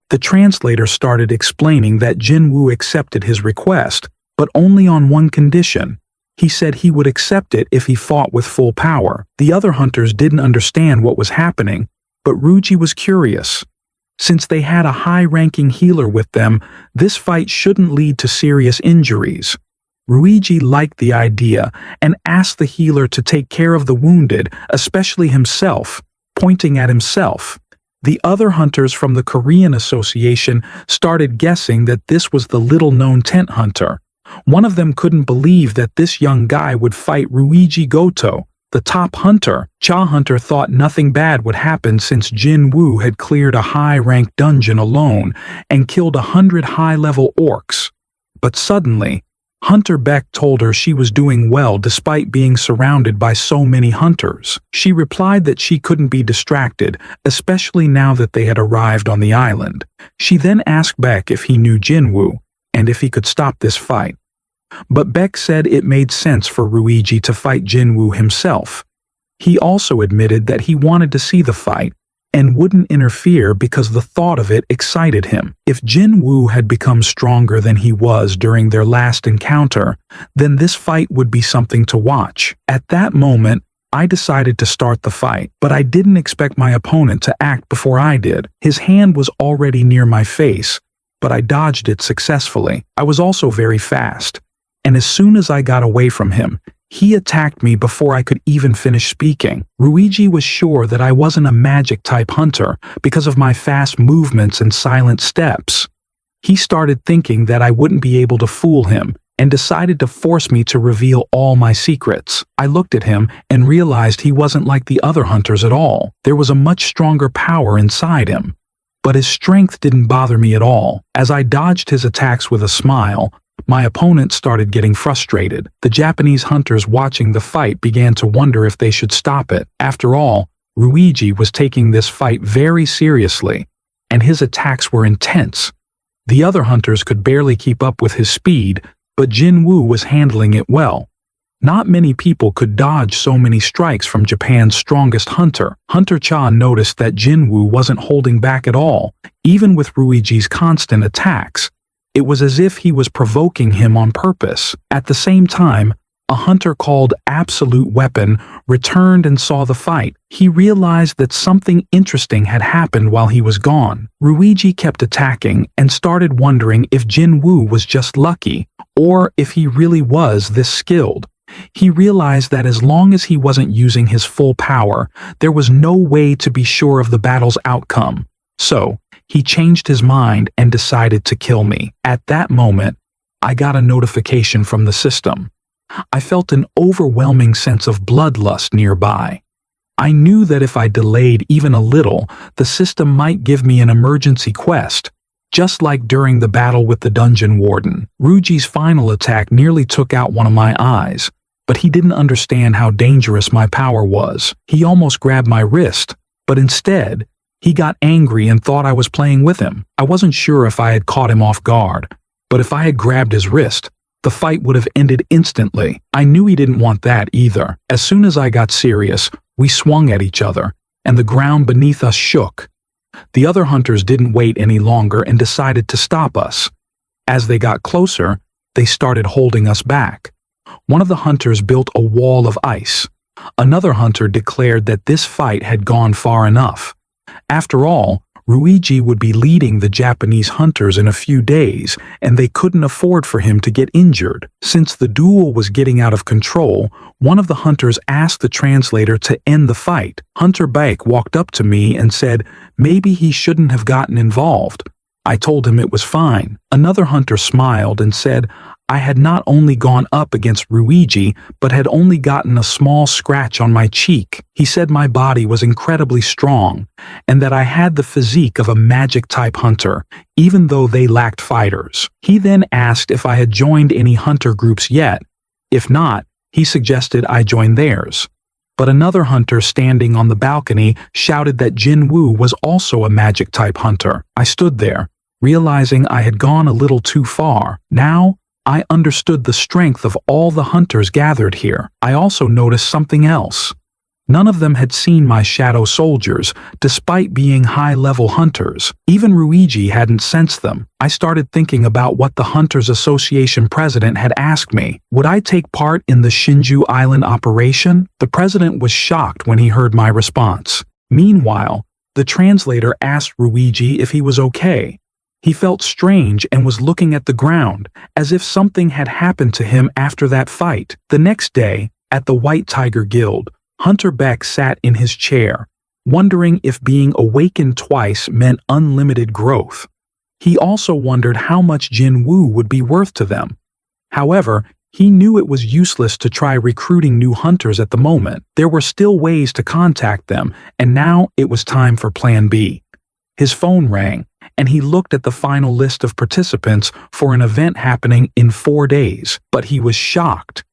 The translator started explaining that Jinwoo accepted his request, but only on one condition. He said he would accept it if he fought with full power. The other hunters didn't understand what was happening, but Ruji was curious. Since they had a high-ranking healer with them, this fight shouldn't lead to serious injuries. Ruiji liked the idea and asked the healer to take care of the wounded, especially himself, pointing at himself. The other hunters from the Korean Association started guessing that this was the little-known tent hunter. One of them couldn't believe that this young guy would fight Ruiji Goto, the top hunter. Cha Hunter thought nothing bad would happen since Jin Woo had cleared a high-ranked dungeon alone and killed 100 high-level orcs. But suddenly, Hunter Beck told her she was doing well despite being surrounded by so many hunters. She replied that she couldn't be distracted, especially now that they had arrived on the island. She then asked Beck if he knew Jinwoo, and if he could stop this fight. But Beck said it made sense for Ruiji to fight Jinwoo himself. He also admitted that he wanted to see the fight, and wouldn't interfere because the thought of it excited him. If Jinwoo had become stronger than he was during their last encounter, then this fight would be something to watch. At that moment, I decided to start the fight, but I didn't expect my opponent to act before I did. His hand was already near my face, but I dodged it successfully. I was also very fast, and as soon as I got away from him, he attacked me before I could even finish speaking. Ruiji was sure that I wasn't a magic-type hunter because of my fast movements and silent steps. He started thinking that I wouldn't be able to fool him and decided to force me to reveal all my secrets. I looked at him and realized he wasn't like the other hunters at all. There was a much stronger power inside him. But his strength didn't bother me at all. As I dodged his attacks with a smile, my opponent started getting frustrated. The Japanese hunters watching the fight began to wonder if they should stop it. After all, Ruiji was taking this fight very seriously, and his attacks were intense. The other hunters could barely keep up with his speed, but Jinwoo was handling it well. Not many people could dodge so many strikes from Japan's strongest hunter. Hunter Cha noticed that Jinwoo wasn't holding back at all, even with Ruiji's constant attacks. It was as if he was provoking him on purpose. At the same time, a hunter called Absolute Weapon returned and saw the fight. He realized that something interesting had happened while he was gone. Ruiji kept attacking and started wondering if Jinwoo was just lucky, or if he really was this skilled. He realized that as long as he wasn't using his full power, there was no way to be sure of the battle's outcome. So, he changed his mind and decided to kill me. At that moment, I got a notification from the system. I felt an overwhelming sense of bloodlust nearby. I knew that if I delayed even a little, the system might give me an emergency quest, just like during the battle with the dungeon warden. Ruji's final attack nearly took out one of my eyes, but he didn't understand how dangerous my power was. He almost grabbed my wrist, but instead, he got angry and thought I was playing with him. I wasn't sure if I had caught him off guard, but if I had grabbed his wrist, the fight would have ended instantly. I knew he didn't want that either. As soon as I got serious, we swung at each other, and the ground beneath us shook. The other hunters didn't wait any longer and decided to stop us. As they got closer, they started holding us back. One of the hunters built a wall of ice. Another hunter declared that this fight had gone far enough. After all, Ruiji would be leading the Japanese hunters in a few days, and they couldn't afford for him to get injured. Since the duel was getting out of control, one of the hunters asked the translator to end the fight. Hunter Beck walked up to me and said maybe he shouldn't have gotten involved. I told him it was fine. Another hunter smiled and said I had not only gone up against Ruiji, but had only gotten a small scratch on my cheek. He said my body was incredibly strong, and that I had the physique of a magic-type hunter, even though they lacked fighters. He then asked if I had joined any hunter groups yet. If not, he suggested I join theirs. But another hunter standing on the balcony shouted that Jinwoo was also a magic-type hunter. I stood there, realizing I had gone a little too far. Now, I understood the strength of all the hunters gathered here. I also noticed something else. None of them had seen my shadow soldiers, despite being high-level hunters. Even Ruiji hadn't sensed them. I started thinking about what the Hunters Association president had asked me. Would I take part in the Jeju Island operation? The president was shocked when he heard my response. Meanwhile, the translator asked Ruiji if he was okay. He felt strange and was looking at the ground, as if something had happened to him after that fight. The next day, at the White Tiger Guild, Hunter Beck sat in his chair, wondering if being awakened twice meant unlimited growth. He also wondered how much Jin Woo would be worth to them. However, he knew it was useless to try recruiting new hunters at the moment. There were still ways to contact them, and now it was time for Plan B. His phone rang, and he looked at the final list of participants for an event happening in 4 days, but he was shocked.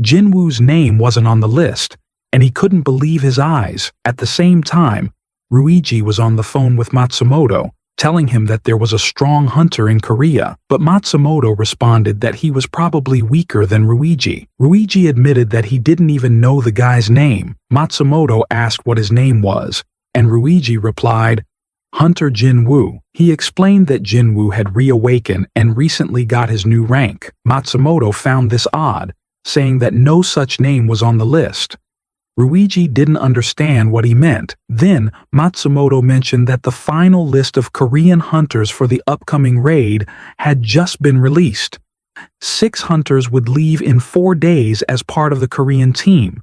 Jin Woo's name wasn't on the list, and he couldn't believe his eyes. At the same time, Ruiji was on the phone with Matsumoto, telling him that there was a strong hunter in Korea, but Matsumoto responded that he was probably weaker than Ruiji. Ruiji admitted that he didn't even know the guy's name. Matsumoto asked what his name was, and Ruiji replied, "Hunter Jin Woo." He explained that Jin Woo had reawakened and recently got his new rank. Matsumoto found this odd, saying that no such name was on the list. Ruiji didn't understand what he meant. Then, Matsumoto mentioned that the final list of Korean hunters for the upcoming raid had just been released. 6 hunters would leave in 4 days as part of the Korean team.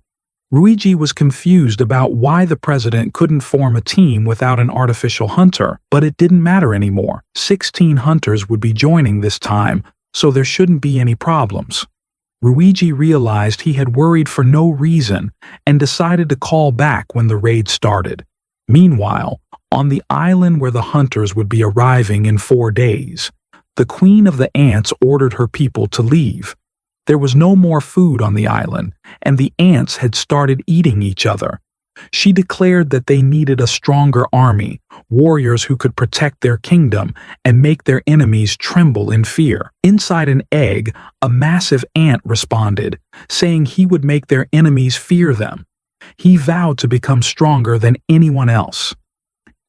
Ruiji was confused about why the president couldn't form a team without an artificial hunter, but it didn't matter anymore. 16 hunters would be joining this time, so there shouldn't be any problems. Ruiji realized he had worried for no reason and decided to call back when the raid started. Meanwhile, on the island where the hunters would be arriving in 4 days, the Queen of the Ants ordered her people to leave. There was no more food on the island, and the ants had started eating each other. She declared that they needed a stronger army, warriors who could protect their kingdom and make their enemies tremble in fear. Inside an egg, a massive ant responded, saying he would make their enemies fear them. He vowed to become stronger than anyone else.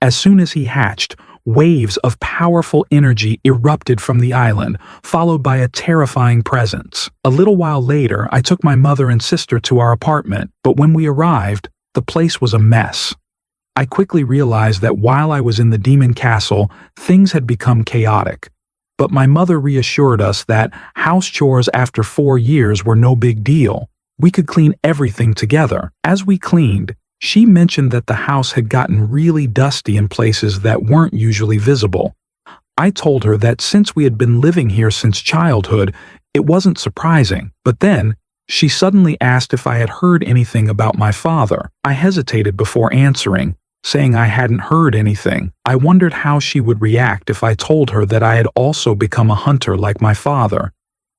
As soon as he hatched, waves of powerful energy erupted from the island, followed by a terrifying presence. A little while later, I took my mother and sister to our apartment, but when we arrived, the place was a mess. I quickly realized that while I was in the demon castle, things had become chaotic. But my mother reassured us that house chores after 4 years were no big deal. We could clean everything together. As we cleaned, she mentioned that the house had gotten really dusty in places that weren't usually visible. I told her that since we had been living here since childhood, it wasn't surprising. But then, she suddenly asked if I had heard anything about my father. I hesitated before answering, saying I hadn't heard anything. I wondered how she would react if I told her that I had also become a hunter like my father.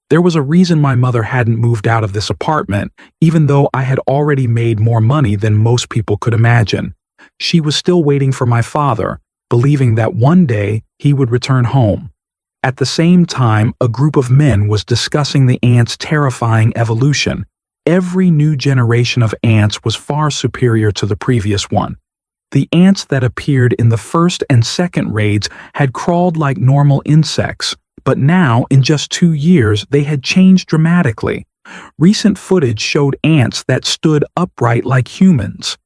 There was a reason my mother hadn't moved out of this apartment, even though I had already made more money than most people could imagine. She was still waiting for my father, believing that one day he would return home. At the same time, a group of men was discussing the ants' terrifying evolution. Every new generation of ants was far superior to the previous one. The ants that appeared in the first and second raids had crawled like normal insects, but now, in just 2 years, they had changed dramatically. Recent footage showed ants that stood upright like humans.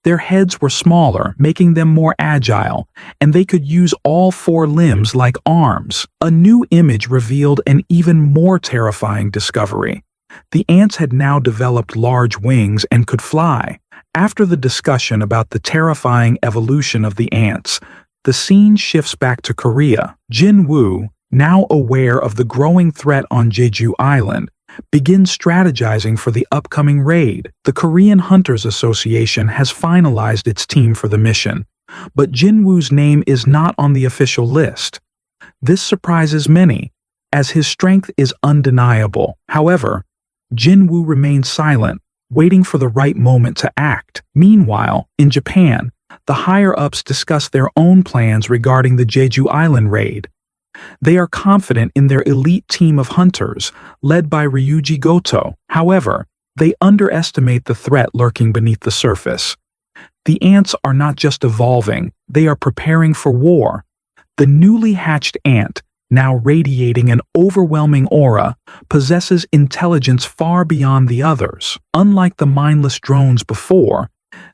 Their heads were smaller, making them more agile, and they could use all 4 limbs like arms. A new image revealed an even more terrifying discovery. The ants had now developed large wings and could fly. After the discussion about the terrifying evolution of the ants, the scene shifts back to Korea. Jin Woo, now aware of the growing threat on Jeju Island, begins strategizing for the upcoming raid. The Korean Hunters Association has finalized its team for the mission, but Jin Woo's name is not on the official list. This surprises many, as his strength is undeniable. However, Jin Woo remains silent, waiting for the right moment to act. Meanwhile, in Japan, the higher-ups discuss their own plans regarding the Jeju Island raid. They are confident in their elite team of hunters, led by Ryuji Goto. However, They underestimate the threat lurking beneath the surface. The ants are not just evolving, they are preparing for war. The newly hatched ant, now radiating an overwhelming aura, possesses intelligence far beyond the others. Unlike the mindless drones before,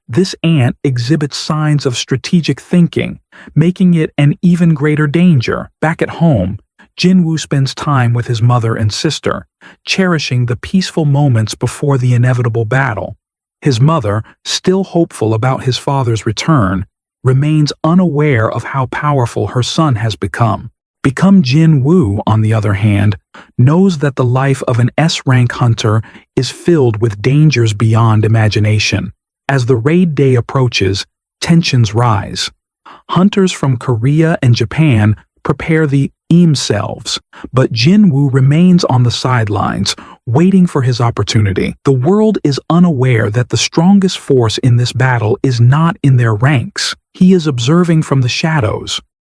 this ant exhibits signs of strategic thinking, making it an even greater danger. Back at home, Jinwoo spends time with his mother and sister, cherishing the peaceful moments before the inevitable battle. His mother, still hopeful about his father's return, remains unaware of how powerful her son has become. Jinwoo, on the other hand, knows that the life of an S-rank hunter is filled with dangers beyond imagination. As the raid day approaches, tensions rise. Hunters from Korea and Japan prepare themselves, but Jinwoo remains on the sidelines, waiting for his opportunity. The world is unaware that the strongest force in this battle is not in their ranks. He is observing from the shadows,